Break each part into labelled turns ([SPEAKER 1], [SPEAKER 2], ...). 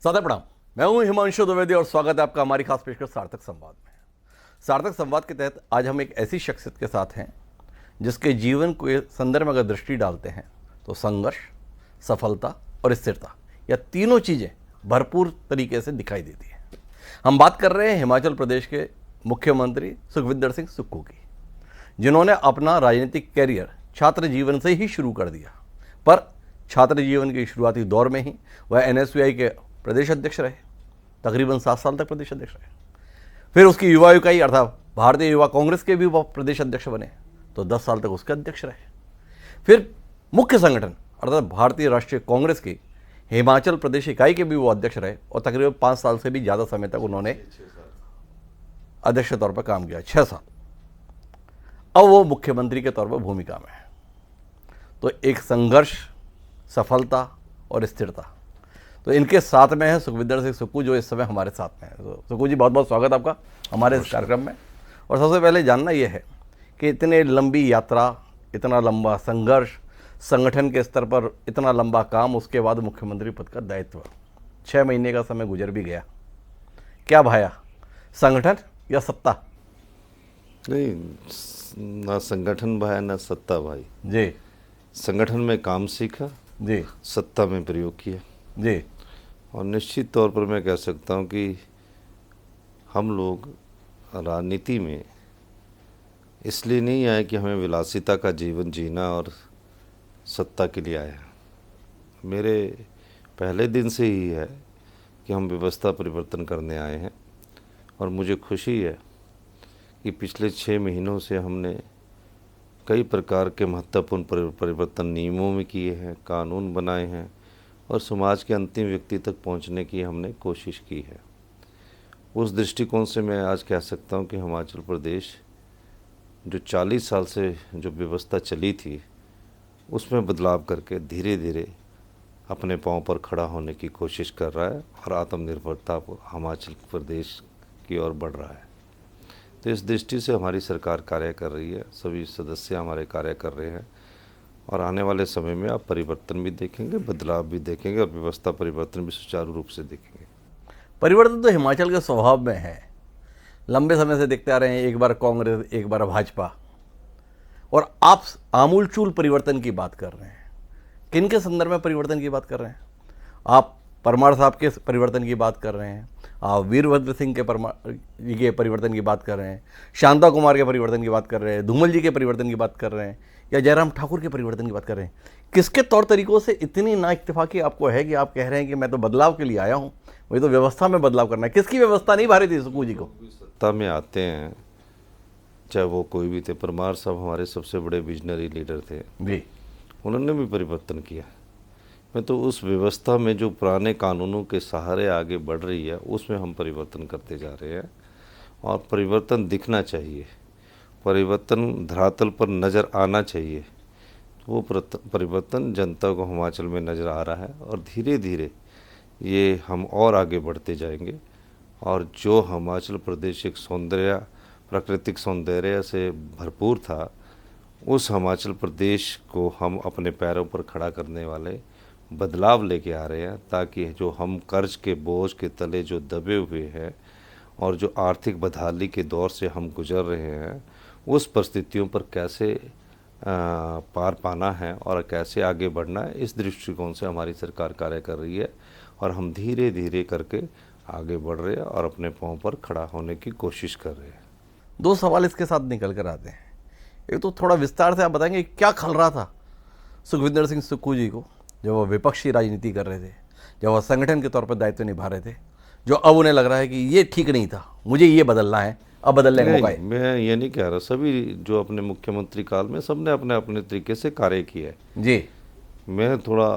[SPEAKER 1] सादर प्रणाम। मैं हूं हिमांशु द्विवेदी और स्वागत है आपका हमारी खास पेशकश सार्थक संवाद में। सार्थक संवाद के तहत आज हम एक ऐसी शख्सियत के साथ हैं जिसके जीवन को संदर्भ में अगर दृष्टि डालते हैं तो संघर्ष, सफलता और स्थिरता, यह तीनों चीज़ें भरपूर तरीके से दिखाई देती हैं। हम बात कर रहे हैं हिमाचल प्रदेश के मुख्यमंत्री सुखविंदर सिंह सुक्खू की, जिन्होंने अपना राजनीतिक कैरियर छात्र जीवन से ही शुरू कर दिया। पर छात्र जीवन के शुरुआती दौर में ही वह एनएसयूआई के प्रदेश अध्यक्ष रहे, तकरीबन 7 साल तक प्रदेश अध्यक्ष रहे। फिर उसकी युवा इकाई अर्थात भारतीय युवा कांग्रेस के भी वह प्रदेश अध्यक्ष बने, तो 10 साल तक उसके अध्यक्ष रहे। फिर मुख्य संगठन अर्थात भारतीय राष्ट्रीय कांग्रेस की हिमाचल प्रदेश इकाई के भी वो अध्यक्ष रहे और तकरीबन 5 साल से भी ज़्यादा समय तक उन्होंने अध्यक्ष के तौर पर काम किया, 6 साल। अब वो मुख्यमंत्री के तौर पर भूमिका में है। तो एक संघर्ष, सफलता और स्थिरता, तो इनके साथ में है सुखविंदर सिंह सुक्खू, जो इस समय हमारे साथ में है। तो सुक्खू जी, बहुत बहुत स्वागत आपका हमारे इस कार्यक्रम में। और सबसे पहले जानना यह है कि इतने लंबी यात्रा, इतना लंबा संघर्ष, संगठन के स्तर पर इतना लंबा काम, उसके बाद मुख्यमंत्री पद का दायित्व, 6 महीने का समय गुजर भी गया, क्या भाया, संगठन या सत्ता?
[SPEAKER 2] नहीं, ना संगठन भाई ना सत्ता भाई
[SPEAKER 1] जी
[SPEAKER 2] संगठन में काम सीखा
[SPEAKER 1] जी
[SPEAKER 2] सत्ता में प्रयोग किया
[SPEAKER 1] जी।
[SPEAKER 2] और निश्चित तौर पर मैं कह सकता हूं कि हम लोग राजनीति में इसलिए नहीं आए कि हमें विलासिता का जीवन जीना और सत्ता के लिए आए हैं। मेरे पहले दिन से ही है कि हम व्यवस्था परिवर्तन करने आए हैं और मुझे खुशी है कि पिछले 6 महीनों से हमने कई प्रकार के महत्वपूर्ण परिवर्तन नियमों में किए हैं, कानून बनाए हैं और समाज के अंतिम व्यक्ति तक पहुंचने की हमने कोशिश की है। उस दृष्टिकोण से मैं आज कह सकता हूं कि हिमाचल प्रदेश जो 40 साल से जो व्यवस्था चली थी उसमें बदलाव करके धीरे धीरे अपने पांव पर खड़ा होने की कोशिश कर रहा है और आत्मनिर्भरता हिमाचल प्रदेश की ओर बढ़ रहा है। तो इस दृष्टि से हमारी सरकार कार्य कर रही है, सभी सदस्य हमारे कार्य कर रहे हैं और आने वाले समय में आप परिवर्तन भी देखेंगे, बदलाव भी देखेंगे और व्यवस्था परिवर्तन भी सुचारू रूप से देखेंगे।
[SPEAKER 1] परिवर्तन तो हिमाचल के स्वभाव में है, लंबे समय से देखते आ रहे हैं, एक बार कांग्रेस एक बार भाजपा, और आप आमूलचूल परिवर्तन की बात कर रहे हैं। किन के संदर्भ में परिवर्तन की बात कर रहे हैं? आप परमार साहब के परिवर्तन की बात कर रहे हैं, आप वीरभद्र सिंह के जी के परिवर्तन की बात कर रहे हैं, शांता कुमार के परिवर्तन की बात कर रहे हैं, धूमल जी के परिवर्तन की बात कर रहे हैं, या जयराम ठाकुर के परिवर्तन की बात कर रहे हैं? किसके तौर तरीकों से इतनी ना इत्तेफाकी आपको है कि आप कह रहे हैं कि मैं तो बदलाव के लिए आया हूँ, मुझे तो व्यवस्था में बदलाव करना है? किसकी व्यवस्था नहीं भारी थी सुक्खू जी को?
[SPEAKER 2] सत्ता में आते हैं चाहे वो कोई भी थे, परमार साहब हमारे सबसे बड़े विजनरी लीडर थे
[SPEAKER 1] जी,
[SPEAKER 2] उन्होंने भी परिवर्तन किया। मैं तो उस व्यवस्था में जो पुराने कानूनों के सहारे आगे बढ़ रही है उसमें हम परिवर्तन करते जा रहे हैं और परिवर्तन दिखना चाहिए, परिवर्तन धरातल पर नज़र आना चाहिए। वो परिवर्तन जनता को हिमाचल में नज़र आ रहा है और धीरे धीरे ये हम और आगे बढ़ते जाएंगे और जो हिमाचल प्रदेश एक प्राकृतिक सौंदर्य से भरपूर था, उस हिमाचल प्रदेश को हम अपने पैरों पर खड़ा करने वाले बदलाव लेके आ रहे हैं, ताकि जो हम कर्ज के बोझ के तले जो दबे हुए हैं और जो आर्थिक बदहाली के दौर से हम गुजर रहे हैं, उस परिस्थितियों पर कैसे पार पाना है और कैसे आगे बढ़ना है, इस दृष्टिकोण से हमारी सरकार कार्य कर रही है और हम धीरे धीरे करके आगे बढ़ रहे हैं और अपने पांव पर खड़ा होने की कोशिश कर रहे हैं।
[SPEAKER 1] 2 सवाल इसके साथ निकल कर आते हैं। एक तो थोड़ा विस्तार से आप बताएंगे क्या खल रहा था सुखविंदर सिंह सुक्खू जी को जब वह विपक्षी राजनीति कर रहे थे, जब वह संगठन के तौर पर दायित्व निभा रहे थे, जो अब उन्हें लग रहा है कि ये ठीक नहीं था, मुझे ये बदलना है, अब बदलने का मौका है?
[SPEAKER 2] मैं ये नहीं कह रहा, सभी जो अपने मुख्यमंत्री काल में सबने अपने अपने तरीके से कार्य किया है
[SPEAKER 1] जी।
[SPEAKER 2] मैं थोड़ा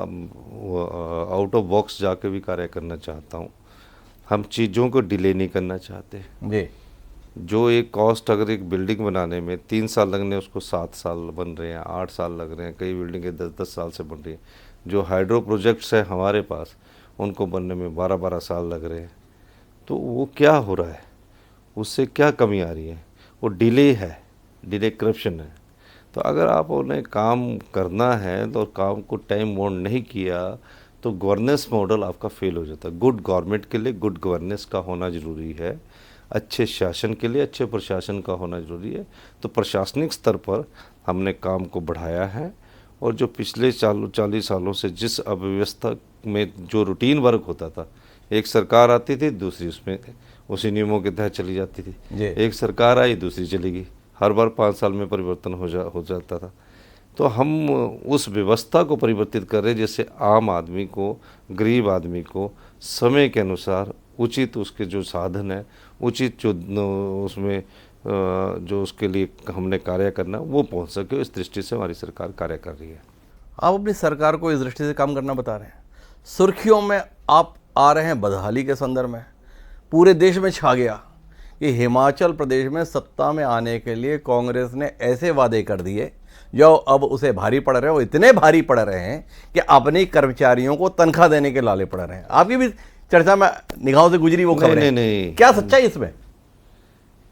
[SPEAKER 2] आउट ऑफ बॉक्स जाके भी कार्य करना चाहता हूँ। हम चीज़ों को डिले नहीं करना चाहते
[SPEAKER 1] जी।
[SPEAKER 2] जो एक कॉस्ट अगर एक बिल्डिंग बनाने में 3 साल लगने उसको 7 साल बन रहे हैं, 8 साल लग रहे हैं, कई बिल्डिंगें 10-10 साल से बन रही हैं। जो हाइड्रो प्रोजेक्ट्स हैं हमारे पास उनको बनने में 12-12 साल लग रहे हैं। तो वो क्या हो रहा है, उससे क्या कमी आ रही है? वो डिले है, डिले करप्शन है। तो अगर आप उन्हें काम करना है तो काम को टाइम बाउंड नहीं किया तो गवर्नेंस मॉडल आपका फेल हो जाता है। गुड गवर्नमेंट के लिए गुड गवर्नेंस का होना ज़रूरी है, अच्छे शासन के लिए अच्छे प्रशासन का होना ज़रूरी है। तो प्रशासनिक स्तर पर हमने काम को बढ़ाया है, और जो पिछले 40 सालों से जिस अव्यवस्था में जो रूटीन वर्क होता था, एक सरकार आती थी, दूसरी उसमें उसी नियमों के तहत चली जाती थी, एक सरकार आई, दूसरी चली गई, हर बार 5 साल में परिवर्तन हो जाता था। तो हम उस व्यवस्था को परिवर्तित कर रहे हैं, जिससे आम आदमी को, गरीब आदमी को समय के अनुसार उचित उसके जो साधन है, उचित जो उसमें जो उसके लिए हमने कार्य करना वो पहुंच सके, इस दृष्टि से हमारी सरकार कार्य कर रही है।
[SPEAKER 1] आप अपनी सरकार को इस दृष्टि से काम करना बता रहे हैं। सुर्खियों में आप आ रहे हैं बदहाली के संदर्भ में, पूरे देश में छा गया कि हिमाचल प्रदेश में सत्ता में आने के लिए कांग्रेस ने ऐसे वादे कर दिए जो अब उसे भारी पड़ रहे हैं, वो इतने भारी पड़ रहे हैं कि अपने कर्मचारियों को तनख्वाह देने के लाले पड़ रहे हैं। आपकी भी चर्चा में निगाहों से गुजरी वो खबरें।
[SPEAKER 2] नहीं,
[SPEAKER 1] क्या सच्चाई इसमें?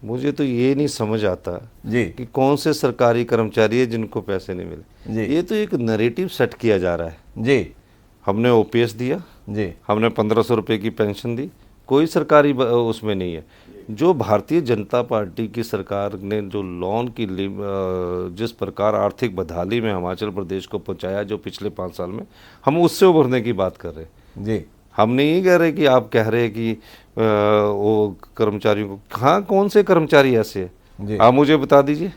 [SPEAKER 2] मुझे तो ये नहीं समझ आता
[SPEAKER 1] जी
[SPEAKER 2] कि कौन से सरकारी कर्मचारी है जिनको पैसे नहीं मिले।
[SPEAKER 1] जी
[SPEAKER 2] ये तो एक नैरेटिव सेट किया जा रहा है।
[SPEAKER 1] जी
[SPEAKER 2] हमने ओपीएस दिया,
[SPEAKER 1] जी
[SPEAKER 2] हमने 1500 रुपये की पेंशन दी, कोई सरकारी उसमें नहीं है। जो भारतीय जनता पार्टी की सरकार ने जो लोन की जिस प्रकार आर्थिक बदहाली में हिमाचल प्रदेश को पहुंचाया जो पिछले 5 साल में, हम उससे उभरने की बात कर रहे हैं।
[SPEAKER 1] जी
[SPEAKER 2] हम नहीं कह रहे कि आप कह रहे हैं कि वो कर्मचारियों को, हाँ कौन से कर्मचारी ऐसे हैं आप मुझे बता दीजिए।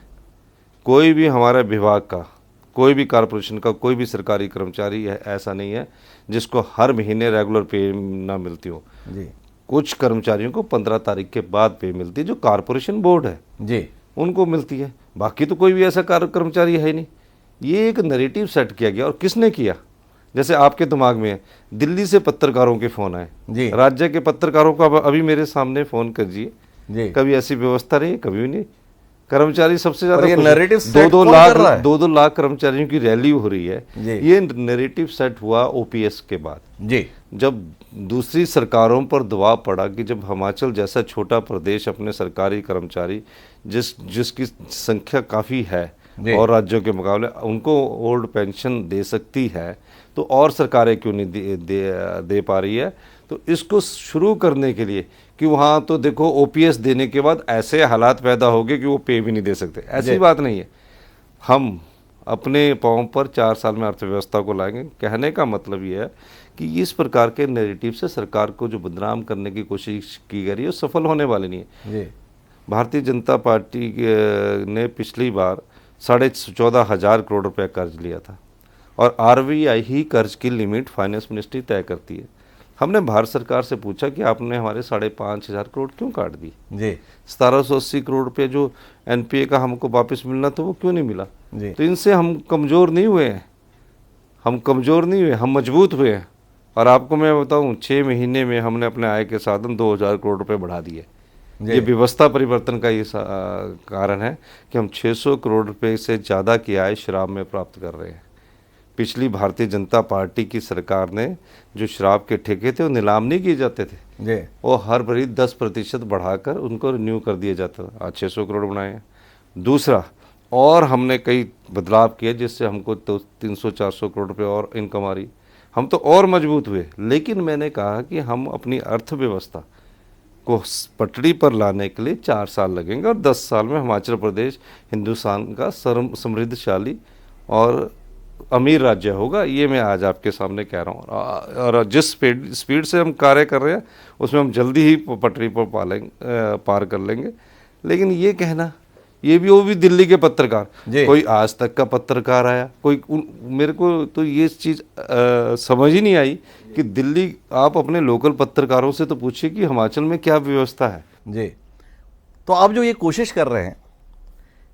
[SPEAKER 2] कोई भी हमारे विभाग का, कोई भी कॉरपोरेशन का, कोई भी सरकारी कर्मचारी है ऐसा नहीं है जिसको हर महीने रेगुलर पे ना मिलती हो।
[SPEAKER 1] जी
[SPEAKER 2] कुछ कर्मचारियों को 15 तारीख के बाद पे मिलती है, जो कॉरपोरेशन बोर्ड है
[SPEAKER 1] जी
[SPEAKER 2] उनको मिलती है, बाकी तो कोई भी ऐसा कर्मचारी है ही नहीं। ये एक नैरेटिव सेट किया गया। और किसने किया? जैसे आपके दिमाग में है, दिल्ली से पत्रकारों के फ़ोन आए,
[SPEAKER 1] जी
[SPEAKER 2] राज्य के पत्रकारों को अभी मेरे सामने फ़ोन कीजिए,
[SPEAKER 1] जी
[SPEAKER 2] कभी ऐसी व्यवस्था रही, कभी भी नहीं। कर्मचारी सबसे ज्यादा
[SPEAKER 1] ये narrative set
[SPEAKER 2] 2-2
[SPEAKER 1] कौन
[SPEAKER 2] लाख
[SPEAKER 1] कर रहा है?
[SPEAKER 2] 2-2 लाख कर्मचारियों की रैली हो रही है।
[SPEAKER 1] जी।
[SPEAKER 2] ये नैरेटिव सेट हुआ ओपीएस के बाद,
[SPEAKER 1] जी
[SPEAKER 2] जब दूसरी सरकारों पर दबाव पड़ा कि जब हिमाचल जैसा छोटा प्रदेश अपने सरकारी कर्मचारी जिसकी संख्या काफ़ी है
[SPEAKER 1] जी।
[SPEAKER 2] और राज्यों के मुकाबले उनको ओल्ड पेंशन दे सकती है, तो और सरकारें क्यों नहीं दे पा रही है। तो इसको शुरू करने के लिए कि वहाँ तो देखो ओपीएस देने के बाद ऐसे हालात पैदा हो गए कि वो पे भी नहीं दे सकते, ऐसी बात नहीं है। हम अपने पाँव पर 4 साल में अर्थव्यवस्था को लाएंगे। कहने का मतलब ये है कि इस प्रकार के नैरेटिव से सरकार को जो बदनाम करने की कोशिश की गई है वो सफल होने वाली नहीं है।
[SPEAKER 1] जी
[SPEAKER 2] भारतीय जनता पार्टी ने पिछली बार 14,500 करोड़ रुपया कर्ज लिया था, और आरबीआई ही कर्ज की लिमिट फाइनेंस मिनिस्ट्री तय करती है। हमने भारत सरकार से पूछा कि आपने हमारे 5,500 करोड़ क्यों काट दी?
[SPEAKER 1] जी
[SPEAKER 2] 1780 करोड़ रुपये जो एनपीए का हमको वापस मिलना था वो क्यों नहीं मिला?
[SPEAKER 1] जी
[SPEAKER 2] तो इनसे हम कमज़ोर नहीं हुए हैं, हम कमज़ोर नहीं हुए, हम मजबूत हुए हैं। और आपको मैं बताऊं, 6 महीने में हमने अपने आय के साधन 2,000 करोड़ रुपये बढ़ा दिए। ये व्यवस्था परिवर्तन का ये कारण है कि हम 600 करोड़ रुपये से ज़्यादा की आय शराब में प्राप्त कर रहे हैं। पिछली भारतीय जनता पार्टी की सरकार ने जो शराब के ठेके थे वो नीलाम नहीं किए जाते थे,
[SPEAKER 1] जी
[SPEAKER 2] वो हर बरी 10% बढ़ाकर उनको रिन्यू कर दिया जाता था। आज 600 करोड़ बनाए हैं। दूसरा, और हमने कई बदलाव किए जिससे हमको तो 300-400 करोड़ रुपये और इनकम आ रही, हम तो और मजबूत हुए। लेकिन मैंने कहा कि हम अपनी अर्थव्यवस्था को पटड़ी पर लाने के लिए 4 साल लगेंगे, और 10 साल में हिमाचल प्रदेश हिंदुस्तान का समृद्धशाली और अमीर राज्य होगा। ये मैं आज आपके सामने कह रहा हूँ, और जिस स्पीड से हम कार्य कर रहे हैं उसमें हम जल्दी ही पटरी पर पार कर लेंगे। लेकिन ये कहना, ये भी वो भी दिल्ली के पत्रकार, कोई आज तक का पत्रकार आया, कोई मेरे को तो ये चीज़ समझ ही नहीं आई कि दिल्ली, आप अपने लोकल पत्रकारों से तो पूछिए कि हिमाचल में क्या व्यवस्था है।
[SPEAKER 1] जी तो आप जो ये कोशिश कर रहे हैं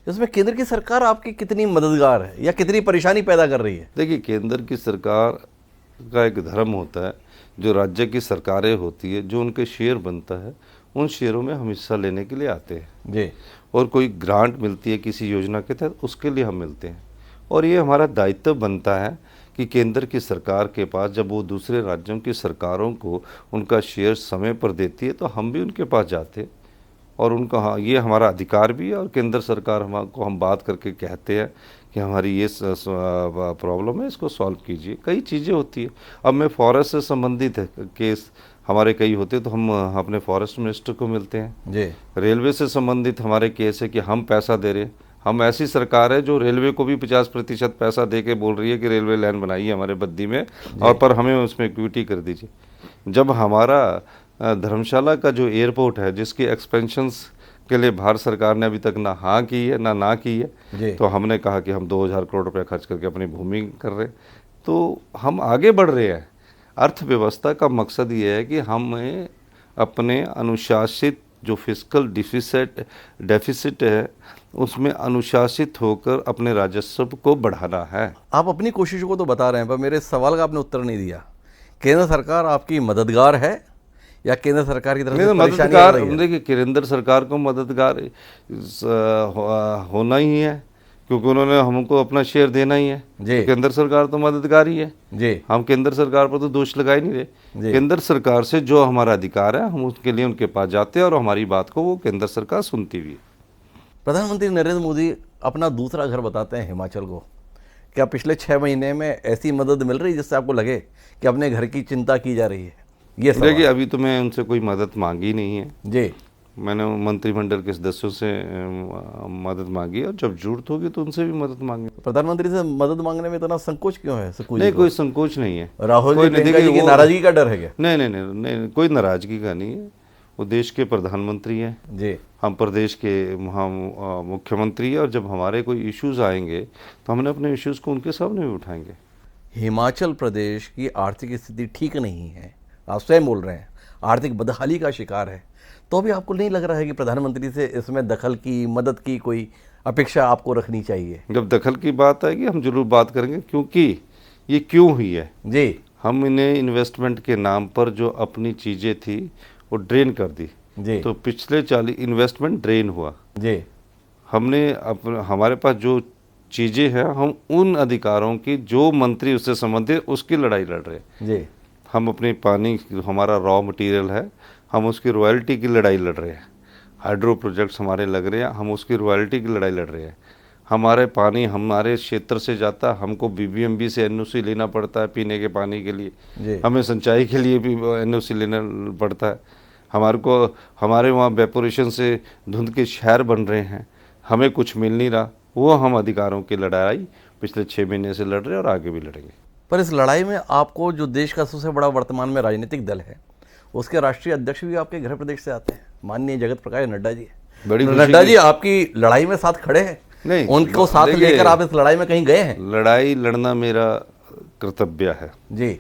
[SPEAKER 1] इसमें केंद्र की सरकार आपकी कितनी मददगार है या कितनी परेशानी पैदा कर रही है?
[SPEAKER 2] देखिए, केंद्र की सरकार का एक धर्म होता है, जो राज्य की सरकारें होती है, जो उनके शेयर बनता है, उन शेयरों में हम हिस्सा लेने के लिए आते हैं
[SPEAKER 1] जी,
[SPEAKER 2] और कोई ग्रांट मिलती है किसी योजना के तहत, उसके लिए हम मिलते हैं। और ये हमारा दायित्व बनता है कि केंद्र की सरकार के पास जब वो दूसरे राज्यों की सरकारों को उनका शेयर समय पर देती है तो हम भी उनके पास जाते हैं, और उनका, हाँ, ये हमारा अधिकार भी है। और केंद्र सरकार को हम बात करके कहते हैं कि हमारी ये प्रॉब्लम है, इसको सॉल्व कीजिए। कई चीज़ें होती है। अब मैं फॉरेस्ट से संबंधित है केस हमारे कई होते तो हम अपने फॉरेस्ट मिनिस्टर को मिलते हैं।
[SPEAKER 1] जी
[SPEAKER 2] रेलवे से संबंधित हमारे केस है कि हम पैसा दे रहे हैं। हम ऐसी सरकार है जो रेलवे को भी 50% पैसा दे के बोल रही है कि रेलवे लाइन बनाइए हमारे बद्दी में, और पर हमें उसमें इक्विटी कर दीजिए। जब हमारा धर्मशाला का जो एयरपोर्ट है, जिसकी एक्सपेंशंस के लिए भारत सरकार ने अभी तक ना हाँ की है ना की
[SPEAKER 1] जी।
[SPEAKER 2] है, तो हमने कहा कि हम 2000 करोड़ रुपया खर्च करके अपनी भूमि कर रहे हैं। तो हम आगे बढ़ रहे हैं। अर्थव्यवस्था का मकसद ये है कि हमें अपने अनुशासित जो फिस्कल डेफिसिट है उसमें अनुशासित होकर अपने राजस्व को बढ़ाना है।
[SPEAKER 1] आप अपनी कोशिशों को तो बता रहे हैं, पर मेरे सवाल का आपने उत्तर नहीं दिया। केंद्र सरकार आपकी मददगार है या केंद्र सरकार की तरफ से परेशानी आ
[SPEAKER 2] मददगार,
[SPEAKER 1] रही है?
[SPEAKER 2] देखिए केंद्र सरकार को मददगार होना ही है, क्योंकि उन्होंने हमको अपना शेयर देना ही है।
[SPEAKER 1] जी।
[SPEAKER 2] तो केंद्र सरकार तो मददगार ही है।
[SPEAKER 1] जी
[SPEAKER 2] हम केंद्र सरकार पर तो दोष लगा ही नहीं
[SPEAKER 1] जी।
[SPEAKER 2] रहे। केंद्र सरकार से जो हमारा अधिकार है हम उसके लिए उनके पास जाते हैं और हमारी बात को वो केंद्र सरकार सुनती भी है।
[SPEAKER 1] प्रधानमंत्री नरेंद्र मोदी अपना दूसरा घर बताते हैं हिमाचल को। क्या पिछले 6 महीने में ऐसी मदद मिल रही जिससे आपको लगे कि अपने घर की चिंता की जा रही है? ये सवाल।
[SPEAKER 2] देखिए अभी तो मैं उनसे कोई मदद मांगी नहीं है।
[SPEAKER 1] जी
[SPEAKER 2] मैंने मंत्रिमंडल के सदस्यों से मदद मांगी, और जब जरूरत होगी तो उनसे भी मदद मांगे।
[SPEAKER 1] प्रधानमंत्री से मदद मांगने में इतना संकोच क्यों है?
[SPEAKER 2] नहीं, कोई संकोच नहीं है।
[SPEAKER 1] राहुल
[SPEAKER 2] कोई
[SPEAKER 1] जी
[SPEAKER 2] नहीं,
[SPEAKER 1] प्रियंका जी की
[SPEAKER 2] वो-
[SPEAKER 1] नाराजगी का डर है क्या?
[SPEAKER 2] नहीं नहीं नहीं नहीं, कोई नाराजगी का नहीं है। वो देश के प्रधानमंत्री हैं,
[SPEAKER 1] जी
[SPEAKER 2] हम प्रदेश के मुख्यमंत्री हैं, और जब हमारे कोई इश्यूज आएंगे तो हमने अपने इश्यूज को उनके सामने भी उठाएंगे।
[SPEAKER 1] हिमाचल प्रदेश की आर्थिक स्थिति ठीक नहीं है, आप स्वयं बोल रहे हैं, आर्थिक बदहाली का शिकार है। तो भी आपको नहीं लग रहा है कि प्रधानमंत्री से इसमें दखल की, मदद की कोई अपेक्षा आपको रखनी चाहिए?
[SPEAKER 2] जब दखल की बात आएगी हम जरूर बात करेंगे, क्योंकि ये क्यों हुई है।
[SPEAKER 1] जी
[SPEAKER 2] हम इन्हें इन्वेस्टमेंट के नाम पर जो अपनी चीज़ें थी वो ड्रेन कर दी।
[SPEAKER 1] जी
[SPEAKER 2] तो पिछले 40 इन्वेस्टमेंट ड्रेन हुआ।
[SPEAKER 1] जी
[SPEAKER 2] हमने हमारे पास जो चीज़ें हैं हम उन अधिकारों की जो मंत्री उससे संबंधित उसकी लड़ाई लड़ रहे हैं।
[SPEAKER 1] जी
[SPEAKER 2] हम अपनी पानी, हमारा रॉ मटेरियल है, हम उसकी रॉयल्टी की लड़ाई लड़ रहे हैं। हाइड्रो प्रोजेक्ट्स हमारे लग रहे हैं, हम उसकी रॉयल्टी की लड़ाई लड़ रहे हैं। हमारे पानी हमारे क्षेत्र से जाता, हमको बीबीएमबी से एनओसी लेना पड़ता है पीने के पानी के लिए।
[SPEAKER 1] जी
[SPEAKER 2] हमें सिंचाई के लिए भी एनओसी लेना पड़ता है। हमारे वहाँ वेपोरेशन से धुंध के शहर बन रहे हैं, हमें कुछ मिल नहीं रहा। वो हम अधिकारों की लड़ाई पिछले 6 महीने से लड़ रहे हैं और आगे भी लड़ेंगे।
[SPEAKER 1] पर इस लड़ाई में आपको जो देश का सबसे बड़ा वर्तमान में राजनीतिक दल है, उसके राष्ट्रीय अध्यक्ष भी आपके घर प्रदेश से आते हैं, माननीय जगत प्रकाश नड्डा जी।
[SPEAKER 2] बड़ी खुशी
[SPEAKER 1] नड्डा
[SPEAKER 2] की-
[SPEAKER 1] जी आपकी लड़ाई में साथ खड़े हैं?
[SPEAKER 2] नहीं,
[SPEAKER 1] उनको साथ
[SPEAKER 2] देखिए,
[SPEAKER 1] लेकर आप इस लड़ाई में कहीं गए हैं?
[SPEAKER 2] लड़ाई लड़ना मेरा कर्तव्य है।
[SPEAKER 1] जी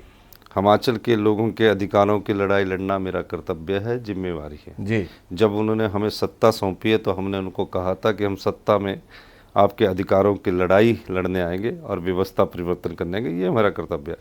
[SPEAKER 2] हिमाचल के लोगों के अधिकारों की लड़ाई लड़ना मेरा कर्तव्य है, जिम्मेवारी है।
[SPEAKER 1] जी
[SPEAKER 2] जब उन्होंने हमें सत्ता सौंपी है तो हमने उनको कहा था कि हम सत्ता में आपके अधिकारों की लड़ाई लड़ने आएंगे और व्यवस्था परिवर्तन करने आएंगे, ये हमारा कर्तव्य है।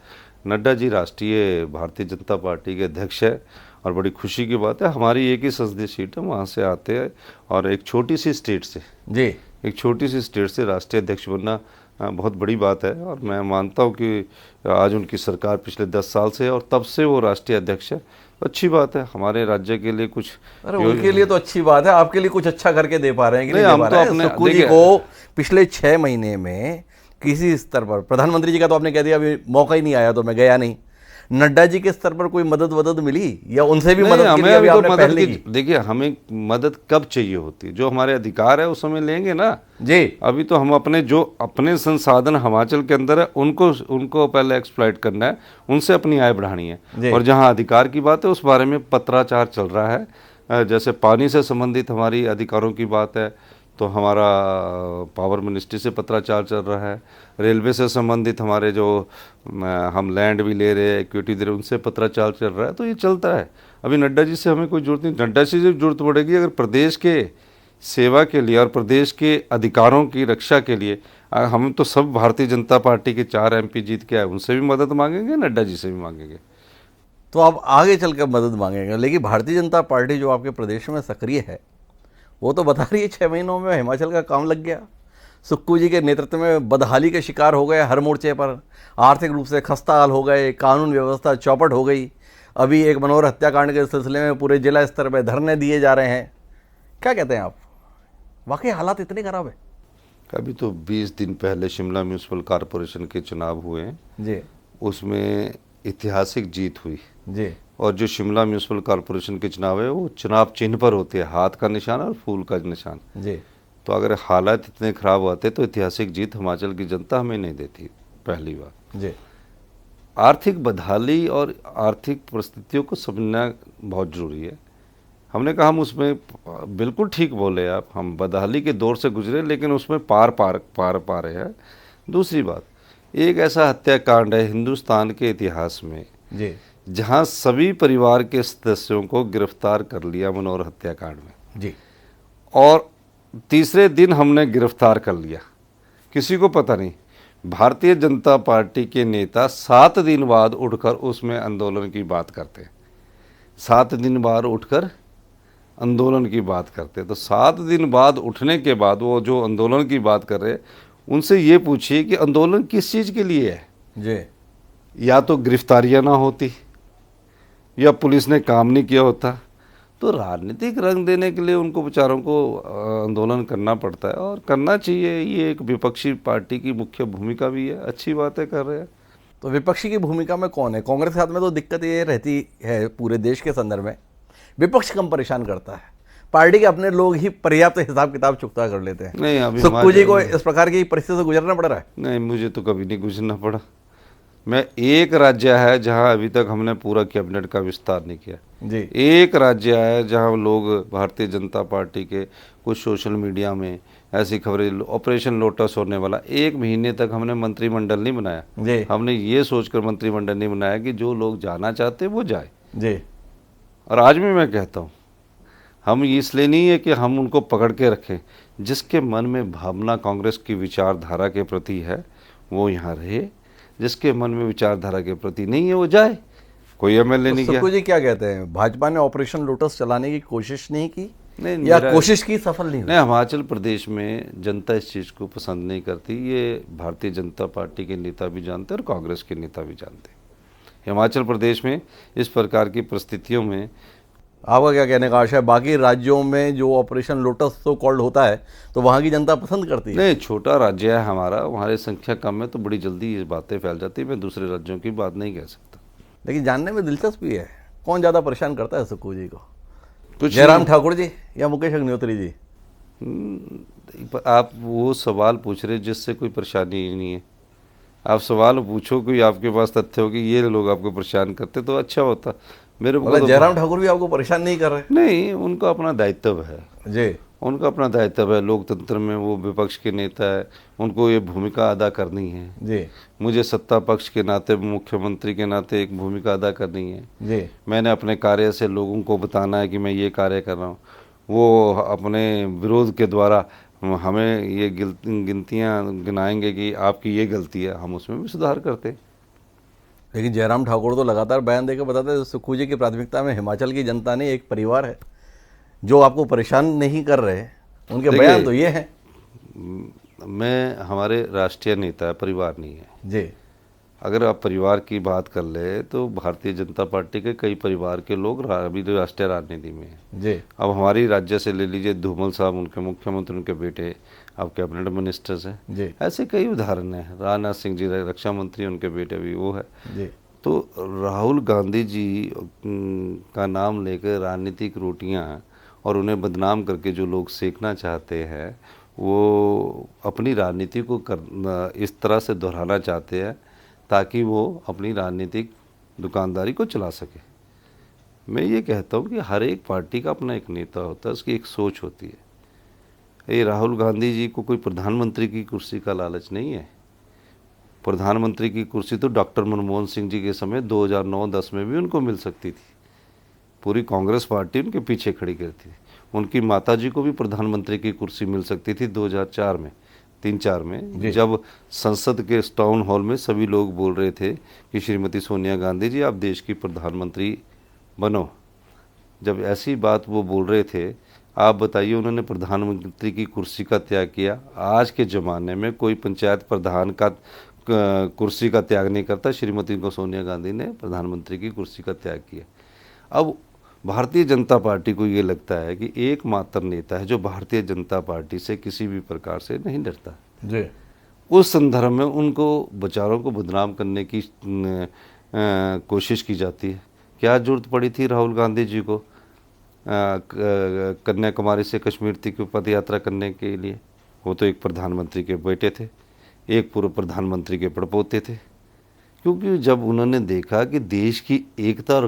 [SPEAKER 2] नड्डा जी राष्ट्रीय भारतीय जनता पार्टी के अध्यक्ष है, और बड़ी खुशी की बात है हमारी एक ही संसदीय सीट है, वहाँ से आते हैं, और एक छोटी सी स्टेट से,
[SPEAKER 1] जी
[SPEAKER 2] एक छोटी सी स्टेट से राष्ट्रीय अध्यक्ष बनना बहुत बड़ी बात है। और मैं मानता हूँ कि आज उनकी सरकार पिछले 10 साल से है और तब से वो राष्ट्रीय अध्यक्ष है, अच्छी बात है। हमारे राज्य के लिए कुछ,
[SPEAKER 1] अरे उनके लिए तो अच्छी बात है, आपके लिए कुछ अच्छा करके दे पा रहे हैं कि नहीं
[SPEAKER 2] नहीं,
[SPEAKER 1] दे
[SPEAKER 2] हम
[SPEAKER 1] पा
[SPEAKER 2] तो
[SPEAKER 1] रहे हैं?
[SPEAKER 2] अपने-
[SPEAKER 1] सुक्खू जी
[SPEAKER 2] देखिए-
[SPEAKER 1] को पिछले 6 महीने में किसी स्तर पर, प्रधानमंत्री जी का तो आपने कह दिया अभी मौका ही नहीं आया तो मैं गया नहीं, नड्डा जी के स्तर पर कोई मदद मिली या उनसे भी
[SPEAKER 2] नहीं,
[SPEAKER 1] मदद के
[SPEAKER 2] हमें
[SPEAKER 1] लिए अभी
[SPEAKER 2] अभी तो
[SPEAKER 1] आपने
[SPEAKER 2] मदद
[SPEAKER 1] पहल नहीं
[SPEAKER 2] की,
[SPEAKER 1] की?
[SPEAKER 2] देखिए हमें मदद कब चाहिए होती है, जो हमारे अधिकार है उस समय लेंगे ना।
[SPEAKER 1] जी
[SPEAKER 2] अभी तो हम अपने संसाधन हिमाचल के अंदर है उनको पहले एक्सप्लॉइट करना है, उनसे अपनी आय बढ़ानी
[SPEAKER 1] जी।
[SPEAKER 2] है। और जहाँ अधिकार की बात है उस बारे में पत्राचार चल रहा है। जैसे पानी से संबंधित हमारी अधिकारों की बात है तो हमारा पावर मिनिस्ट्री से पत्राचार चल रहा है। रेलवे से संबंधित हमारे जो हम लैंड भी ले रहे हैं, इक्विटी दे रहे हैं, उनसे पत्राचार चल रहा है। तो ये चलता है। अभी नड्डा जी से हमें कोई जरूरत नहीं, नड्डा जी से जरूरत पड़ेगी अगर प्रदेश के सेवा के लिए और प्रदेश के अधिकारों की रक्षा के लिए। हम तो सब भारतीय जनता पार्टी के 4 MP जीत के आए, उनसे भी मदद मांगेंगे, नड्डा जी से भी मांगेंगे।
[SPEAKER 1] तो आप आगे चलकर मदद मांगेंगे, लेकिन भारतीय जनता पार्टी जो आपके प्रदेश में सक्रिय है वो तो बता रही है 6 महीनों में हिमाचल का काम लग गया। सुक्खू जी के नेतृत्व में बदहाली के शिकार हो गए हर मोर्चे पर, आर्थिक रूप से खस्ता हाल हो गए, कानून व्यवस्था चौपट हो गई। अभी एक मनोहर हत्याकांड के सिलसिले में पूरे जिला स्तर पर धरने दिए जा रहे हैं। क्या कहते हैं आप, वाकई हालात इतने खराब है?
[SPEAKER 2] अभी तो 20 दिन पहले शिमला म्यूनिसिपल कॉरपोरेशन के चुनाव हुए हैं,
[SPEAKER 1] जी
[SPEAKER 2] उसमें ऐतिहासिक जीत हुई।
[SPEAKER 1] जी
[SPEAKER 2] और जो शिमला म्यूनिसिपल कॉरपोरेशन के चुनाव है वो चुनाव चिन्ह पर होते हैं, हाथ का निशान और फूल का निशान।
[SPEAKER 1] जी
[SPEAKER 2] तो अगर हालात इतने खराब होते तो ऐतिहासिक जीत हिमाचल की जनता हमें नहीं देती, पहली बात।
[SPEAKER 1] जी
[SPEAKER 2] आर्थिक बदहाली और आर्थिक परिस्थितियों को समझना बहुत ज़रूरी है। हमने कहा हम उसमें बिल्कुल ठीक बोले आप, हम बदहाली के दौर से गुजरे लेकिन उसमें पार पा रहे हैं। दूसरी बात, एक ऐसा हत्याकांड है हिंदुस्तान के इतिहास में
[SPEAKER 1] जी
[SPEAKER 2] जहां सभी परिवार के सदस्यों को गिरफ्तार कर लिया मनोहर हत्याकांड में,
[SPEAKER 1] जी
[SPEAKER 2] और तीसरे दिन हमने गिरफ्तार कर लिया, किसी को पता नहीं। भारतीय जनता पार्टी के नेता 7 दिन बाद उठकर उसमें आंदोलन की बात करते हैं, 7 दिन बाद उठकर आंदोलन की बात करते हैं। तो 7 दिन बाद उठने के बाद वो जो आंदोलन की बात कर रहे हैं, उनसे ये पूछिए कि आंदोलन किस चीज़ के लिए है।
[SPEAKER 1] जी
[SPEAKER 2] या तो गिरफ्तारियां ना होती या पुलिस ने काम नहीं किया होता। तो राजनीतिक रंग देने के लिए उनको बेचारों को आंदोलन करना पड़ता है, और करना चाहिए। ये एक विपक्षी पार्टी की मुख्य भूमिका भी है, अच्छी बातें कर रहे हैं।
[SPEAKER 1] तो विपक्षी की भूमिका में कौन है? कांग्रेस के साथ में तो दिक्कत ये रहती है पूरे देश के संदर्भ में, विपक्ष कम परेशान करता है, पार्टी के अपने लोग ही पर्याप्त हिसाब किताब चुकता कर लेते हैं।
[SPEAKER 2] नहीं, अभी
[SPEAKER 1] सुक्खू जी को इस प्रकार की परिस्थिति से गुजरना पड़ रहा है।
[SPEAKER 2] नहीं, मुझे तो कभी नहीं गुजरना पड़ा। मैं एक राज्य है जहां अभी तक हमने पूरा कैबिनेट का विस्तार नहीं किया।
[SPEAKER 1] जी
[SPEAKER 2] एक राज्य है जहां लोग भारतीय जनता पार्टी के कुछ सोशल मीडिया में ऐसी खबरें, ऑपरेशन लोटस होने वाला, 1 महीने तक हमने मंत्रिमंडल नहीं बनाया।
[SPEAKER 1] जी
[SPEAKER 2] हमने ये सोचकर मंत्रिमंडल नहीं बनाया कि जो लोग जाना चाहते वो जाए।
[SPEAKER 1] जी
[SPEAKER 2] और आज भी मैं कहता हूँ, हम इसलिए नहीं है कि हम उनको पकड़ के रखें, जिसके मन में भावना कांग्रेस की विचारधारा के प्रति है वो यहाँ रहे, जिसके मन में विचारधारा के प्रति नहीं है वो जाए। कोई एमएलए नहीं गया।
[SPEAKER 1] सुक्खू जी क्या कहते हैं, भाजपा ने ऑपरेशन लोटस चलाने की कोशिश नहीं की
[SPEAKER 2] नहीं,
[SPEAKER 1] या कोशिश की सफल नहीं हुई?
[SPEAKER 2] नहीं, हिमाचल प्रदेश में जनता इस चीज़ को पसंद नहीं करती। ये भारतीय जनता पार्टी के नेता भी जानते हैं और कांग्रेस के नेता भी जानते हैं। हिमाचल प्रदेश में इस प्रकार की परिस्थितियों में
[SPEAKER 1] आपका क्या कहने का आशा है? बाकी राज्यों में जो ऑपरेशन लोटस तो कॉल्ड होता है तो वहाँ की जनता पसंद करती है।
[SPEAKER 2] नहीं, छोटा राज्य है हमारा, हमारी संख्या कम है तो बड़ी जल्दी ये बातें फैल जाती है। मैं दूसरे राज्यों की बात नहीं कह सकता।
[SPEAKER 1] लेकिन जानने में दिलचस्पी है, कौन ज़्यादा परेशान करता है सुक्खू जी को,
[SPEAKER 2] कुछ
[SPEAKER 1] जयराम ठाकुर जी या मुकेश अग्निहोत्री जी?
[SPEAKER 2] आप वो सवाल पूछ रहे जिससे कोई परेशानी ही नहीं है। आप सवाल पूछो, कोई आपके पास तथ्य हो कि ये लोग आपको परेशान करते तो अच्छा होता। मेरे को तो
[SPEAKER 1] जयराम ठाकुर भी आपको परेशान नहीं कर रहे?
[SPEAKER 2] नहीं, उनका अपना दायित्व है।
[SPEAKER 1] जी
[SPEAKER 2] उनका अपना दायित्व है, लोकतंत्र में वो विपक्ष के नेता है, उनको ये भूमिका अदा करनी है।
[SPEAKER 1] जी
[SPEAKER 2] मुझे सत्ता पक्ष के नाते, मुख्यमंत्री के नाते एक भूमिका अदा करनी है।
[SPEAKER 1] जी
[SPEAKER 2] मैंने अपने कार्य से लोगों को बताना है कि मैं ये कार्य कर रहा हूँ। वो अपने विरोध के द्वारा हमें ये गिनतियाँ गिनाएंगे कि आपकी ये गलती है, हम उसमें भी सुधार करते हैं।
[SPEAKER 1] लेकिन जयराम ठाकुर तो लगातार बयान देकर बताते हैं सुक्खू जी की प्राथमिकता में हिमाचल की जनता ने एक परिवार है जो आपको परेशान नहीं कर रहे। उनके बयान तो ये हैं।
[SPEAKER 2] मैं हमारे राष्ट्रीय नेता है, परिवार नहीं है।
[SPEAKER 1] जी
[SPEAKER 2] अगर आप परिवार की बात कर ले तो भारतीय जनता पार्टी के कई परिवार के लोग अभी तो राष्ट्रीय राजनीति में हैं।
[SPEAKER 1] जी
[SPEAKER 2] अब हमारी राज्य से ले लीजिए, धूमल साहब उनके मुख्यमंत्री, उनके बेटे अब कैबिनेट मिनिस्टर्स हैं।
[SPEAKER 1] जी
[SPEAKER 2] ऐसे कई उदाहरण हैं। राजनाथ सिंह जी रक्षा मंत्री, उनके बेटे भी वो है।
[SPEAKER 1] जी
[SPEAKER 2] तो राहुल गांधी जी का नाम लेकर राजनीतिक रोटियां और उन्हें बदनाम करके जो लोग सेकना चाहते हैं, वो अपनी राजनीति को इस तरह से दोहराना चाहते हैं ताकि वो अपनी राजनीतिक दुकानदारी को चला सके। मैं ये कहता हूँ कि हर एक पार्टी का अपना एक नेता होता है, उसकी एक सोच होती है। ये राहुल गांधी जी को कोई प्रधानमंत्री की कुर्सी का लालच नहीं है। प्रधानमंत्री की कुर्सी तो डॉक्टर मनमोहन सिंह जी के समय 2009-10 में भी उनको मिल सकती थी। पूरी कांग्रेस पार्टी उनके पीछे खड़ी करती थी। उनकी माताजी को भी प्रधानमंत्री की कुर्सी मिल सकती थी 2004 में, 3-4 में, जब संसद के टाउन हॉल में सभी लोग बोल रहे थे कि श्रीमती सोनिया गांधी जी आप देश की प्रधानमंत्री बनो। जब ऐसी बात वो बोल रहे थे, आप बताइए उन्होंने प्रधानमंत्री की कुर्सी का त्याग किया। आज के ज़माने में कोई पंचायत प्रधान का कुर्सी का त्याग नहीं करता। श्रीमती को सोनिया गांधी ने प्रधानमंत्री की कुर्सी का त्याग किया। अब भारतीय जनता पार्टी को ये लगता है कि एकमात्र नेता है जो भारतीय जनता पार्टी से किसी भी प्रकार से नहीं डरता।
[SPEAKER 1] जी।
[SPEAKER 2] उस संदर्भ में उनको विचारों को बदनाम करने की कोशिश की जाती है। क्या जरूरत पड़ी थी राहुल गांधी जी को कन्याकुमारी से कश्मीर तक पद यात्रा करने के लिए? वो तो एक प्रधानमंत्री के बेटे थे, एक पूर्व प्रधानमंत्री के पड़पोते थे। क्योंकि जब उन्होंने देखा कि देश की एकता और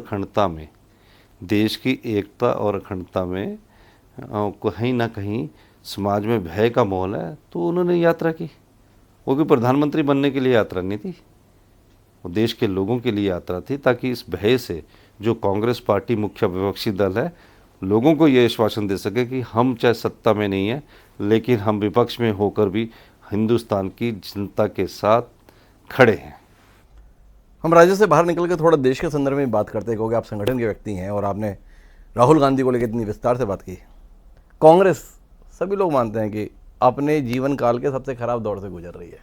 [SPEAKER 2] अखंडता में कहीं ना कहीं समाज में भय का माहौल है, तो उन्होंने यात्रा की। वो भी प्रधानमंत्री बनने के लिए यात्रा नहीं थी, वो देश के लोगों के लिए यात्रा थी, ताकि इस भय से जो कांग्रेस पार्टी मुख्य विपक्षी दल है, लोगों को ये आश्वासन दे सके कि हम चाहे सत्ता में नहीं है, लेकिन हम विपक्ष में होकर भी हिंदुस्तान की जनता के साथ खड़े हैं।
[SPEAKER 1] हम राज्य से बाहर निकल के थोड़ा देश के संदर्भ में बात करते हैं, क्योंकि आप संगठन के व्यक्ति हैं और आपने राहुल गांधी को लेकर इतनी विस्तार से बात की। कांग्रेस, सभी लोग मानते हैं कि अपने जीवन काल के सबसे खराब दौर से गुजर रही है।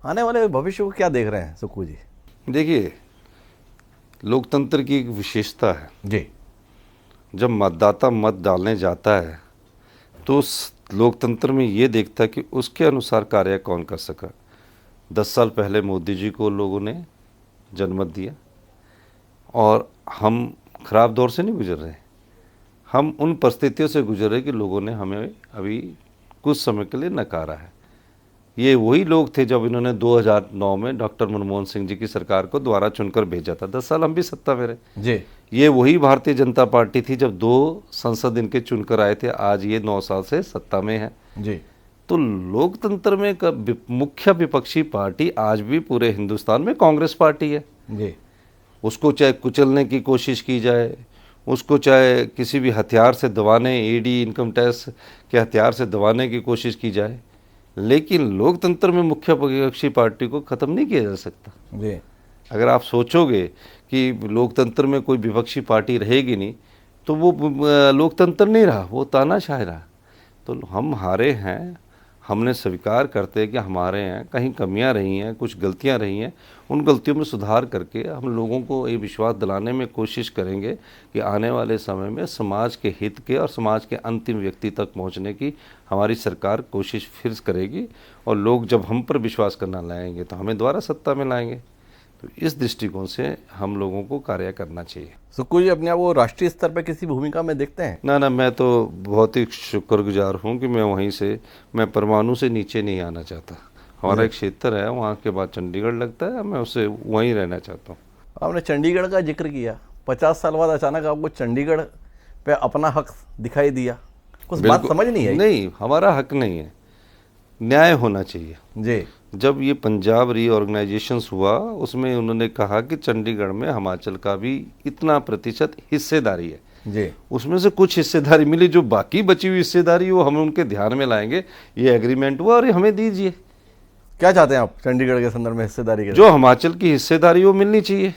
[SPEAKER 1] आने वाले भविष्य को क्या देख रहे हैं सुक्खू जी?
[SPEAKER 2] देखिए, लोकतंत्र की एक विशेषता है
[SPEAKER 1] जी।
[SPEAKER 2] जब मतदाता मत डालने जाता है तो उस लोकतंत्र में ये देखता है कि उसके अनुसार कार्य कौन कर सका। 10 साल पहले मोदी जी को लोगों ने जनमत दिया और हम खराब दौर से नहीं गुजर रहे, हम उन परिस्थितियों से गुजर रहे कि लोगों ने हमें अभी कुछ समय के लिए नकारा है। ये वही लोग थे जब इन्होंने 2009 में डॉक्टर मनमोहन सिंह जी की सरकार को दोबारा चुनकर भेजा था। 10 साल हम भी सत्ता में रहे
[SPEAKER 1] जी।
[SPEAKER 2] ये वही भारतीय जनता पार्टी थी जब 2 संसद इनके चुनकर आए थे, आज ये 9 साल से सत्ता में है।
[SPEAKER 1] जी।
[SPEAKER 2] तो लोकतंत्र में मुख्य विपक्षी पार्टी आज भी पूरे हिंदुस्तान में कांग्रेस पार्टी है।
[SPEAKER 1] जी।
[SPEAKER 2] उसको चाहे कुचलने की कोशिश की जाए, उसको चाहे किसी भी हथियार से दबाने, ईडी इनकम टैक्स के हथियार से दबाने की कोशिश की जाए, लेकिन लोकतंत्र में मुख्य विपक्षी पार्टी को ख़त्म नहीं किया जा सकता।
[SPEAKER 1] जी।
[SPEAKER 2] अगर आप सोचोगे कि लोकतंत्र में कोई विपक्षी पार्टी रहेगी नहीं, तो वो लोकतंत्र नहीं रहा, वो तानाशाही रहा। तो हम हारे हैं, हमने स्वीकार करते हैं कि हमारे हैं कहीं कमियां रही हैं, कुछ गलतियां रही हैं, उन गलतियों में सुधार करके हम लोगों को ये विश्वास दिलाने में कोशिश करेंगे कि आने वाले समय में समाज के हित के और समाज के अंतिम व्यक्ति तक पहुंचने की हमारी सरकार कोशिश फिर करेगी। और लोग जब हम पर विश्वास करना लाएंगे तो हमें दोबारा सत्ता में लाएंगे। तो इस दृष्टिकोण से हम लोगों को कार्य करना चाहिए।
[SPEAKER 1] सुक्खू जी, अपने आप को राष्ट्रीय स्तर पर किसी भूमिका में देखते हैं?
[SPEAKER 2] ना, मैं तो बहुत ही शुक्रगुजार हूँ कि मैं परमाणु से नीचे नहीं आना चाहता। हमारा एक क्षेत्र है, वहाँ के बाद चंडीगढ़ लगता है, मैं उससे वहीं रहना चाहता हूँ।
[SPEAKER 1] आपने चंडीगढ़ का जिक्र किया, 50 साल बाद अचानक आपको चंडीगढ़ पे अपना हक दिखाई दिया, कुछ बात समझ नहीं आई?
[SPEAKER 2] नहीं, हमारा हक नहीं है, न्याय होना चाहिए।
[SPEAKER 1] जी।
[SPEAKER 2] जब ये पंजाब रीऑर्गेनाइजेशन हुआ, उसमें उन्होंने कहा कि चंडीगढ़ में हिमाचल का भी इतना प्रतिशत हिस्सेदारी है।
[SPEAKER 1] जी।
[SPEAKER 2] उसमें से कुछ हिस्सेदारी मिली, जो बाकी बची हुई हिस्सेदारी वो हम उनके ध्यान में लाएंगे। ये एग्रीमेंट हुआ और हमें दीजिए।
[SPEAKER 1] क्या चाहते हैं आप चंडीगढ़ के संदर्भ में हिस्सेदारी के?
[SPEAKER 2] जो हिमाचल की हिस्सेदारी वो मिलनी चाहिए।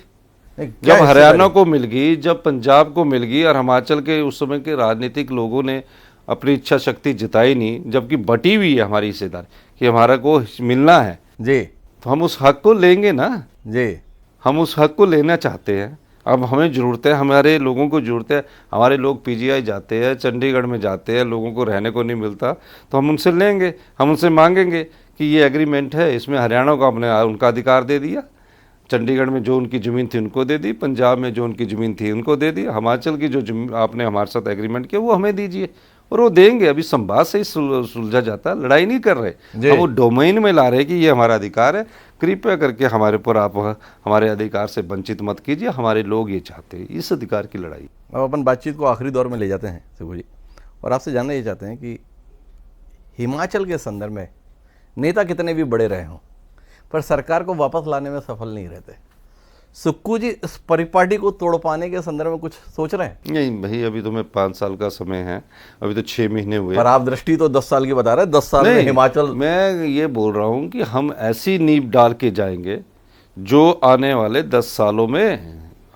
[SPEAKER 1] क्या
[SPEAKER 2] जब हरियाणा को मिल गई, जब पंजाब को मिल गई, और हिमाचल के उस समय के राजनीतिक लोगों ने अपनी इच्छा शक्ति जिताई नहीं, जबकि बटी हुई है हमारी हिस्सेदारी कि हमारा को मिलना है
[SPEAKER 1] जी,
[SPEAKER 2] तो हम उस हक को लेंगे ना
[SPEAKER 1] जी।
[SPEAKER 2] हम उस हक को लेना चाहते हैं। अब हमें ज़रूरत है, हमारे लोगों को ज़रूरत है। हमारे लोग पीजीआई जाते हैं, चंडीगढ़ में जाते हैं, लोगों को रहने को नहीं मिलता, तो हम उनसे लेंगे, हम उनसे मांगेंगे कि ये एग्रीमेंट है, इसमें हरियाणा को अपने उनका अधिकार दे दिया, चंडीगढ़ में जो उनकी ज़मीन थी उनको दे दी, पंजाब में जो उनकी ज़मीन थी उनको दे दी, हिमाचल की जो आपने हमारे साथ एग्रीमेंट किया वो हमें दीजिए, और वो देंगे। अभी संवाद से ही सुलझा जाता है, लड़ाई नहीं कर रहे हम, वो डोमेन में ला रहे कि ये हमारा अधिकार है, कृपया करके हमारे पर आप हमारे अधिकार से वंचित मत कीजिए, हमारे लोग ये चाहते हैं, इस अधिकार की लड़ाई।
[SPEAKER 1] अब अपन बातचीत को आखिरी दौर में ले जाते हैं सुक्खू जी, और आपसे जानना ये चाहते हैं कि हिमाचल के संदर्भ में नेता कितने भी बड़े रहे हों, पर सरकार को वापस लाने में सफल नहीं रहते। सुक्खू जी इस परिपाटी को तोड़ पाने के संदर्भ में कुछ सोच रहे हैं?
[SPEAKER 2] नहीं भाई, अभी तो मैं 5 साल का समय है, अभी तो 6 महीने हुए।
[SPEAKER 1] पर आप दृष्टि तो 10 साल की बता रहे हैं, 10 साल में हिमाचल।
[SPEAKER 2] मैं ये बोल रहा हूँ कि हम ऐसी नींव डाल के जाएंगे जो आने वाले 10 सालों में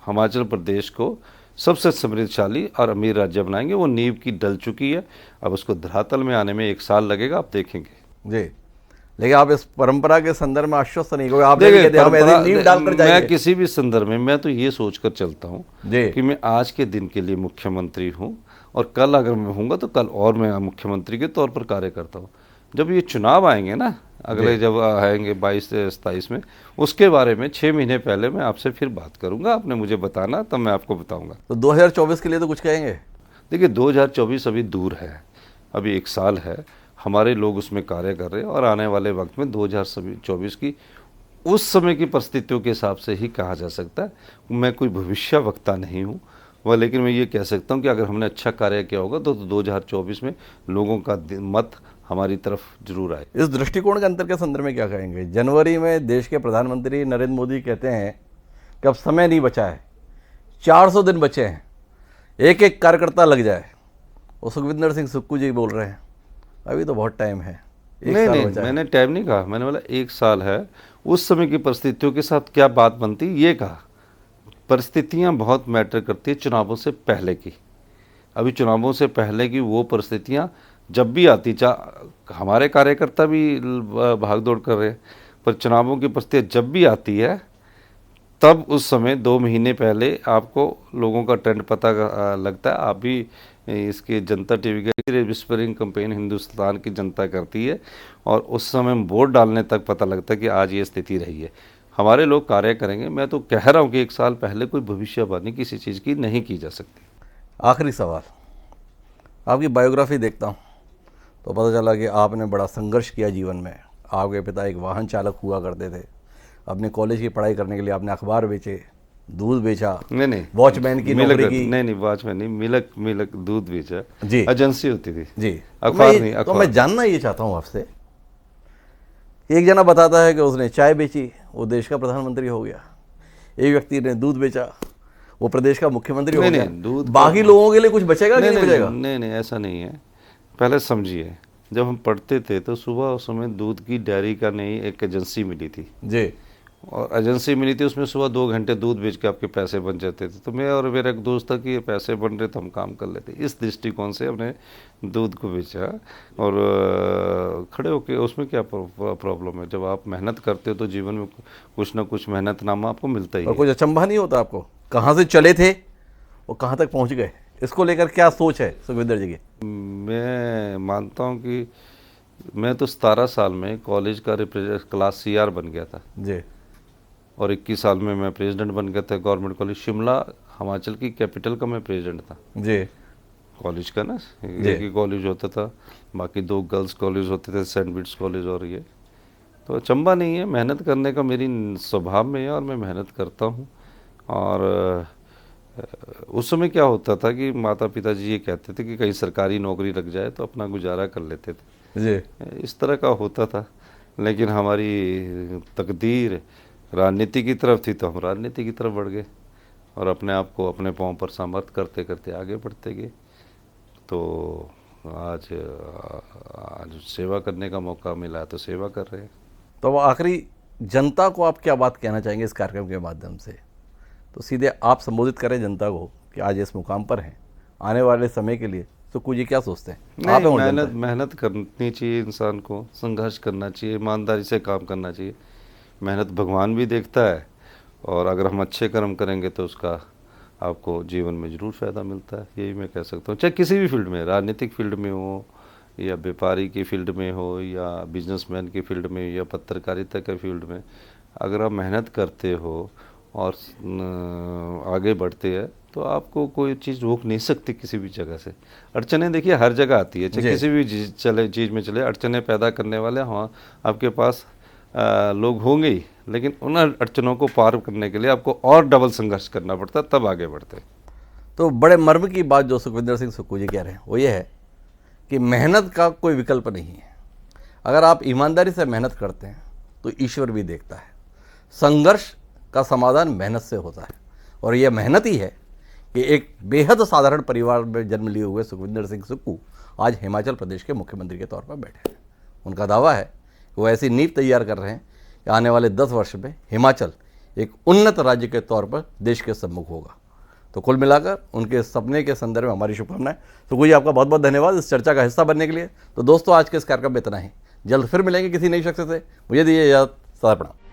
[SPEAKER 2] हिमाचल प्रदेश को सबसे समृद्धशाली और अमीर राज्य बनाएंगे। वो नींव की डल चुकी है, अब उसको धरातल में आने में 1 साल लगेगा, आप देखेंगे।
[SPEAKER 1] जी, लेकिन आप इस परंपरा के संदर्भ में आश्वस्त नहीं हो, आप
[SPEAKER 2] देखिए,
[SPEAKER 1] हम ऐसी नींव डालकर
[SPEAKER 2] मैं
[SPEAKER 1] जाएंगे।
[SPEAKER 2] किसी भी संदर्भ में मैं तो ये सोचकर चलता हूँ
[SPEAKER 1] जी
[SPEAKER 2] कि मैं आज के दिन के लिए मुख्यमंत्री हूँ, और कल अगर मैं होऊंगा तो कल और मैं मुख्यमंत्री के तौर पर कार्य करता हूँ। जब ये चुनाव आएंगे ना, अगले जब आएंगे 22 से 27 में, उसके बारे में 6 महीने पहले मैं आपसे फिर बात करूंगा। आपने मुझे बताना, तब मैं आपको बताऊंगा।
[SPEAKER 1] तो 2024 के लिए तो कुछ कहेंगे?
[SPEAKER 2] देखिए, 2024 अभी दूर है, अभी 1 साल है, हमारे लोग उसमें कार्य कर रहे हैं, और आने वाले वक्त में 2024 की उस समय की परिस्थितियों के हिसाब से ही कहा जा सकता है। मैं कोई भविष्यवक्ता नहीं हूँ वह, लेकिन मैं ये कह सकता हूँ कि अगर हमने अच्छा कार्य किया होगा तो 2024 में लोगों का मत हमारी तरफ जरूर आए।
[SPEAKER 1] इस दृष्टिकोण के अंतर के संदर्भ में क्या कहेंगे? जनवरी में देश के प्रधानमंत्री नरेंद्र मोदी कहते हैं कि अब समय नहीं बचा है, 400 दिन बचे हैं, एक एक कार्यकर्ता लग जाए। और सुखविंदर सिंह सुक्खू जी बोल रहे हैं अभी तो बहुत टाइम है,
[SPEAKER 2] नहीं नहीं, मैंने टाइम नहीं कहा, मैंने बोला 1 साल है। उस समय की परिस्थितियों के साथ क्या बात बनती ये कहा। परिस्थितियां बहुत मैटर करती है चुनावों से पहले की। अभी चुनावों से पहले की वो परिस्थितियां जब भी आती, हमारे कार्यकर्ता भी भाग दौड़ कर रहे हैं, पर चुनावों की परिस्थितियां जब भी आती है तब उस समय 2 महीने पहले आपको लोगों का ट्रेंड पता लगता है। आप भी इसके जनता टीवी का विस्परिंग कैंपेन हिंदुस्तान की जनता करती है, और उस समय वोट डालने तक पता लगता है कि आज ये स्थिति रही है। हमारे लोग कार्य करेंगे। मैं तो कह रहा हूँ कि 1 साल पहले कोई भविष्यवाणी किसी चीज़ की नहीं की जा सकती।
[SPEAKER 1] आखिरी सवाल, आपकी बायोग्राफी देखता हूँ तो पता चला कि आपने बड़ा संघर्ष किया जीवन में। आपके पिता एक वाहन चालक हुआ करते थे, अपने कॉलेज की पढ़ाई करने के लिए आपने अखबार बेचे, दूध बेचा,
[SPEAKER 2] नहीं,
[SPEAKER 1] वॉचमैन की नौकरी की।
[SPEAKER 2] नहीं, वॉचमैन नहीं, मिलक दूध बेचा
[SPEAKER 1] जी,
[SPEAKER 2] एजेंसी होती थी
[SPEAKER 1] जी।
[SPEAKER 2] अखबार नहीं,
[SPEAKER 1] तो मैं जानना ये चाहता हूँ आपसे, एक जना बताता है कि उसने चाय बेची, वो देश का प्रधानमंत्री हो गया। एक व्यक्ति ने दूध बेचा, वो प्रदेश का मुख्यमंत्री हो गया।
[SPEAKER 2] दूध
[SPEAKER 1] बाकी लोगों के लिए कुछ बचेगा कि नहीं बचेगा?
[SPEAKER 2] नहीं, ऐसा नहीं है। पहले समझिए, जब हम पढ़ते थे तो सुबह उस समय दूध की डेयरी का नहीं एक एजेंसी मिली थी
[SPEAKER 1] जी,
[SPEAKER 2] और एजेंसी मिली थी, उसमें सुबह 2 घंटे दूध बेच के आपके पैसे बन जाते थे। तो मैं और मेरा एक दोस्त था कि ये पैसे बन रहे तो हम काम कर लेते। इस दृष्टिकोण से हमने दूध को बेचा, और खड़े होके उसमें क्या प्रॉब्लम है? जब आप मेहनत करते हो तो जीवन में कुछ ना कुछ मेहनतनामा आपको मिलता ही
[SPEAKER 1] और
[SPEAKER 2] है।
[SPEAKER 1] कुछ अचंभा नहीं होता आपको कहाँ से चले थे और कहाँ तक पहुँच गए? इसको लेकर क्या सोच है सुखविंदर जी की?
[SPEAKER 2] मैं मानता हूँ कि मैं तो 17 साल में कॉलेज का क्लास CR बन गया था
[SPEAKER 1] जी,
[SPEAKER 2] और 21 साल में मैं प्रेसिडेंट बन गया था गवर्नमेंट कॉलेज शिमला, हिमाचल की कैपिटल का मैं प्रेसिडेंट था
[SPEAKER 1] जी,
[SPEAKER 2] कॉलेज का ना। एक ही कॉलेज होता था, बाकी 2 गर्ल्स कॉलेज होते थे, सेंट बीट्स कॉलेज और ये। तो अचंभा नहीं है, मेहनत करने का मेरी स्वभाव में है और मैं मेहनत करता हूँ। और उस समय क्या होता था कि माता पिता जी ये कहते थे कि कहीं सरकारी नौकरी लग जाए तो अपना गुजारा कर लेते थे
[SPEAKER 1] जी।
[SPEAKER 2] इस तरह का होता था। लेकिन हमारी तकदीर राजनीति की तरफ थी तो हम राजनीति की तरफ बढ़ गए और अपने आप को अपने पाँव पर सामर्थ करते करते आगे बढ़ते गए। तो आज सेवा करने का मौका मिला तो सेवा कर रहे हैं।
[SPEAKER 1] तो अब आखिरी जनता को आप क्या बात कहना चाहेंगे इस कार्यक्रम के माध्यम से? तो सीधे आप संबोधित करें जनता को कि आज इस मुकाम पर हैं, आने वाले समय के लिए सुक्खू जी क्या सोचते हैं? आप हैं उन जनता।
[SPEAKER 2] मेहनत करनी चाहिए, इंसान को संघर्ष करना चाहिए, ईमानदारी से काम करना चाहिए। मेहनत भगवान भी देखता है और अगर हम अच्छे कर्म करेंगे तो उसका आपको जीवन में ज़रूर फ़ायदा मिलता है। यही मैं कह सकता हूँ, चाहे किसी भी फील्ड में, राजनीतिक फील्ड में हो या व्यापारी की फील्ड में हो या बिजनेसमैन की फील्ड में या पत्रकारिता के फील्ड में, अगर आप मेहनत करते हो और आगे बढ़ते हैं तो आपको कोई चीज़ रोक नहीं सकती किसी भी जगह से। अड़चने देखिए हर जगह आती है, चाहे किसी भी चीज़ में चले, अड़चने पैदा करने वाले हाँ आपके पास लोग होंगे ही, लेकिन उन अड़चनों को पार करने के लिए आपको और डबल संघर्ष करना पड़ता है, तब आगे बढ़ते हैं।
[SPEAKER 1] तो बड़े मर्म की बात जो सुखविंदर सिंह सुक्खू जी कह रहे हैं वो ये है कि मेहनत का कोई विकल्प नहीं है। अगर आप ईमानदारी से मेहनत करते हैं तो ईश्वर भी देखता है। संघर्ष का समाधान मेहनत से होता है और यह मेहनत ही है कि एक बेहद साधारण परिवार में जन्म लिए हुए सुखविंदर सिंह सुक्खू आज हिमाचल प्रदेश के मुख्यमंत्री के तौर पर बैठे हैं। उनका दावा है कि वो ऐसी नींव तैयार कर रहे हैं कि आने वाले 10 वर्ष में हिमाचल एक उन्नत राज्य के तौर पर देश के सम्मुख होगा। तो कुल मिलाकर उनके सपने के संदर्भ में हमारी शुभकामनाएं। सुक्खू जी आपका बहुत बहुत धन्यवाद इस चर्चा का हिस्सा बनने के लिए। तो दोस्तों आज के इस कार्यक्रम में इतना ही। जल्द फिर मिलेंगे किसी नई शख्सियत से। मुझे दीजिए इजाज़त। सदा प्रणाम।